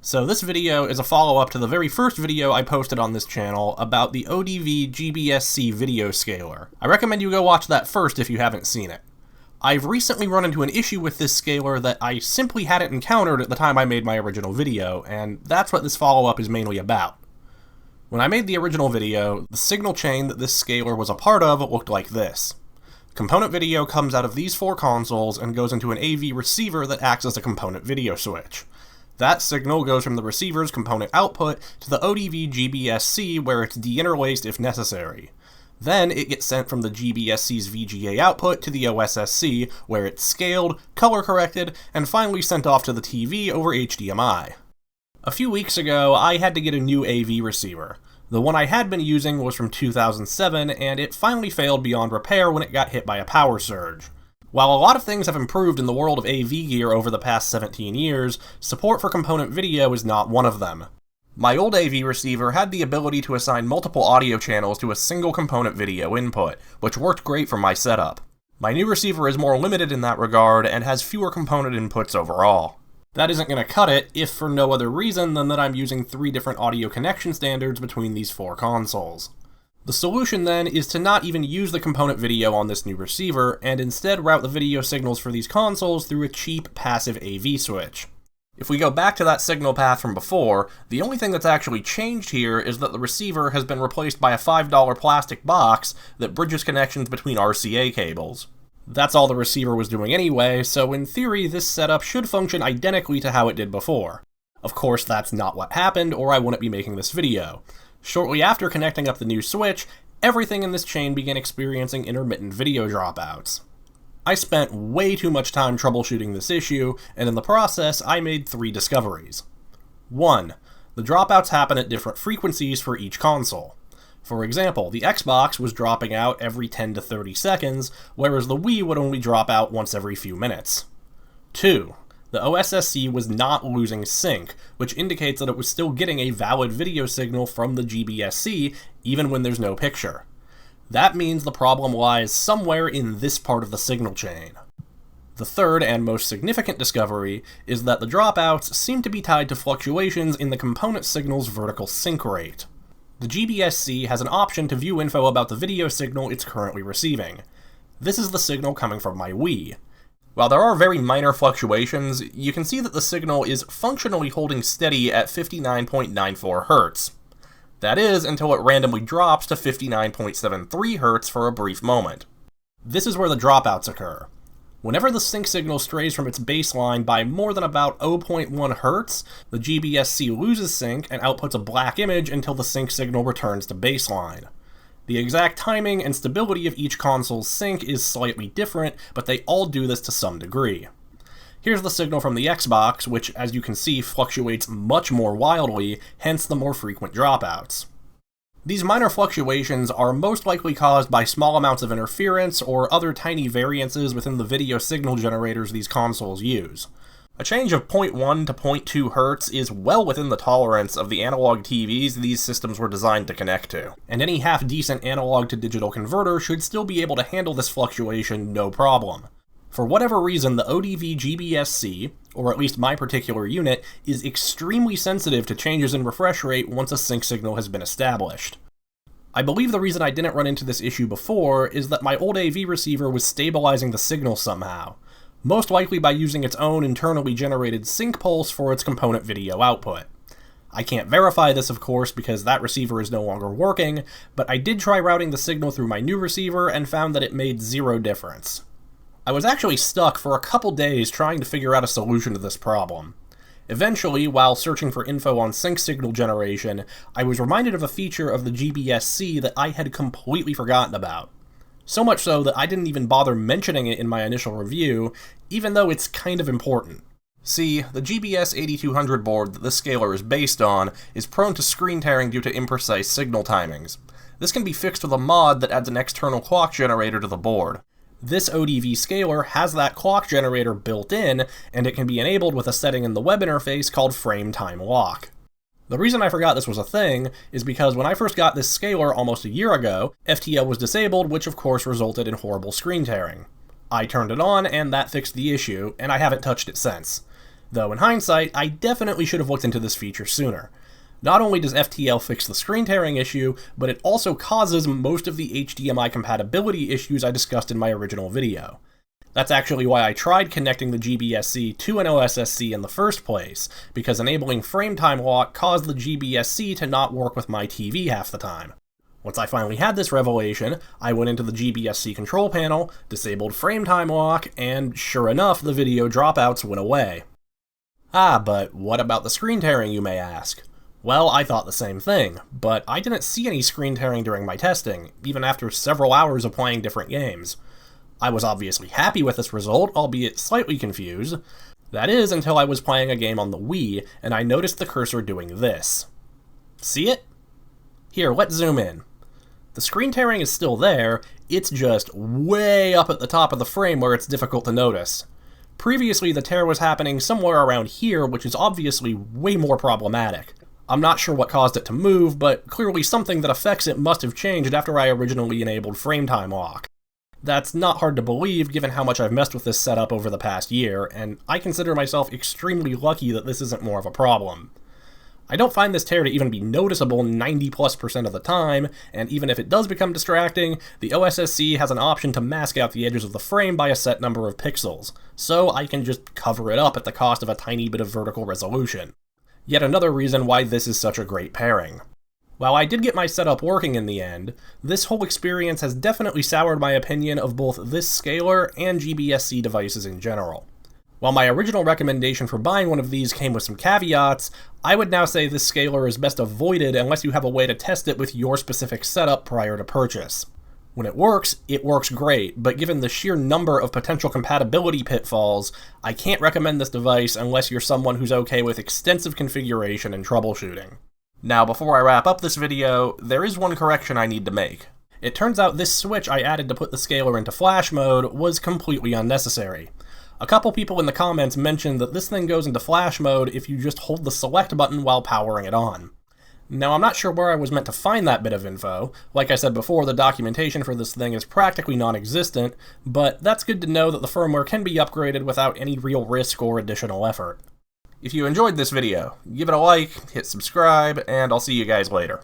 So this video is a follow-up to the very first video I posted on this channel about the ODV-GBS-C video scaler. I recommend you go watch that first if you haven't seen it. I've recently run into an issue with this scaler that I simply hadn't encountered at the time I made my original video, and that's what this follow-up is mainly about. When I made the original video, the signal chain that this scaler was a part of looked like this. Component video comes out of these four consoles and goes into an AV receiver that acts as a component video switch. That signal goes from the receiver's component output to the ODV-GBS-C where it's deinterlaced if necessary. Then it gets sent from the GBS-C's VGA output to the OSS-C where it's scaled, color-corrected, and finally sent off to the TV over HDMI. A few weeks ago, I had to get a new AV receiver. The one I had been using was from 2007, and it finally failed beyond repair when it got hit by a power surge. While a lot of things have improved in the world of AV gear over the past 17 years, support for component video is not one of them. My old AV receiver had the ability to assign multiple audio channels to a single component video input, which worked great for my setup. My new receiver is more limited in that regard and has fewer component inputs overall. That isn't going to cut it, if for no other reason than that I'm using 3 different audio connection standards between these 4 consoles. The solution then is to not even use the component video on this new receiver, and instead route the video signals for these consoles through a cheap passive AV switch. If we go back to that signal path from before, the only thing that's actually changed here is that the receiver has been replaced by a $5 plastic box that bridges connections between RCA cables. That's all the receiver was doing anyway, so in theory this setup should function identically to how it did before. Of course that's not what happened, or I wouldn't be making this video. Shortly after connecting up the new switch, everything in this chain began experiencing intermittent video dropouts. I spent way too much time troubleshooting this issue, and in the process I made 3 discoveries. 1. The dropouts happen at different frequencies for each console. For example, the Xbox was dropping out every 10 to 30 seconds, whereas the Wii would only drop out once every few minutes. 2. The OSS-C was not losing sync, which indicates that it was still getting a valid video signal from the GBS-C, even when there's no picture. That means the problem lies somewhere in this part of the signal chain. The third and most significant discovery is that the dropouts seem to be tied to fluctuations in the component signal's vertical sync rate. The GBS-C has an option to view info about the video signal it's currently receiving. This is the signal coming from my Wii. While there are very minor fluctuations, you can see that the signal is functionally holding steady at 59.94 Hz. That is, until it randomly drops to 59.73 Hz for a brief moment. This is where the dropouts occur. Whenever the sync signal strays from its baseline by more than about 0.1 Hz, the GBS-C loses sync and outputs a black image until the sync signal returns to baseline. The exact timing and stability of each console's sync is slightly different, but they all do this to some degree. Here's the signal from the Xbox, which, as you can see, fluctuates much more wildly, hence the more frequent dropouts. These minor fluctuations are most likely caused by small amounts of interference or other tiny variances within the video signal generators these consoles use. A change of 0.1 to 0.2 Hz is well within the tolerance of the analog TVs these systems were designed to connect to, and any half-decent analog-to-digital converter should still be able to handle this fluctuation no problem. For whatever reason, the ODV-GBS-C, or at least my particular unit, is extremely sensitive to changes in refresh rate once a sync signal has been established. I believe the reason I didn't run into this issue before is that my old AV receiver was stabilizing the signal somehow, most likely by using its own internally generated sync pulse for its component video output. I can't verify this, of course, because that receiver is no longer working, but I did try routing the signal through my new receiver and found that it made 0 difference. I was actually stuck for a couple days trying to figure out a solution to this problem. Eventually, while searching for info on sync signal generation, I was reminded of a feature of the GBS-C that I had completely forgotten about. So much so that I didn't even bother mentioning it in my initial review, even though it's kind of important. See, the GBS-8200 board that this scaler is based on is prone to screen tearing due to imprecise signal timings. This can be fixed with a mod that adds an external clock generator to the board. This ODV scaler has that clock generator built in, and it can be enabled with a setting in the web interface called frame time lock. The reason I forgot this was a thing is because when I first got this scaler almost a year ago, FTL was disabled, which of course resulted in horrible screen tearing. I turned it on, and that fixed the issue, and I haven't touched it since. Though in hindsight, I definitely should have looked into this feature sooner. Not only does FTL fix the screen tearing issue, but it also causes most of the HDMI compatibility issues I discussed in my original video. That's actually why I tried connecting the GBS-C to an OSSC in the first place, because enabling frame time lock caused the GBS-C to not work with my TV half the time. Once I finally had this revelation, I went into the GBS-C control panel, disabled frame time lock, and sure enough, the video dropouts went away. Ah, but what about the screen tearing, you may ask? Well, I thought the same thing, but I didn't see any screen tearing during my testing, even after several hours of playing different games. I was obviously happy with this result, albeit slightly confused. That is, until I was playing a game on the Wii, and I noticed the cursor doing this. See it? Here, let's zoom in. The screen tearing is still there, it's just way up at the top of the frame where it's difficult to notice. Previously, the tear was happening somewhere around here, which is obviously way more problematic. I'm not sure what caused it to move, but clearly something that affects it must have changed after I originally enabled frame time lock. That's not hard to believe given how much I've messed with this setup over the past year, and I consider myself extremely lucky that this isn't more of a problem. I don't find this tear to even be noticeable 90+% of the time, and even if it does become distracting, the OSSC has an option to mask out the edges of the frame by a set number of pixels, so I can just cover it up at the cost of a tiny bit of vertical resolution. Yet another reason why this is such a great pairing. While I did get my setup working in the end, this whole experience has definitely soured my opinion of both this scaler and GBS-C devices in general. While my original recommendation for buying one of these came with some caveats, I would now say this scaler is best avoided unless you have a way to test it with your specific setup prior to purchase. When it works great, but given the sheer number of potential compatibility pitfalls, I can't recommend this device unless you're someone who's okay with extensive configuration and troubleshooting. Now, before I wrap up this video, there is one correction I need to make. It turns out this switch I added to put the scaler into flash mode was completely unnecessary. A couple people in the comments mentioned that this thing goes into flash mode if you just hold the select button while powering it on. Now, I'm not sure where I was meant to find that bit of info. Like I said before, the documentation for this thing is practically non-existent, but that's good to know that the firmware can be upgraded without any real risk or additional effort. If you enjoyed this video, give it a like, hit subscribe, and I'll see you guys later.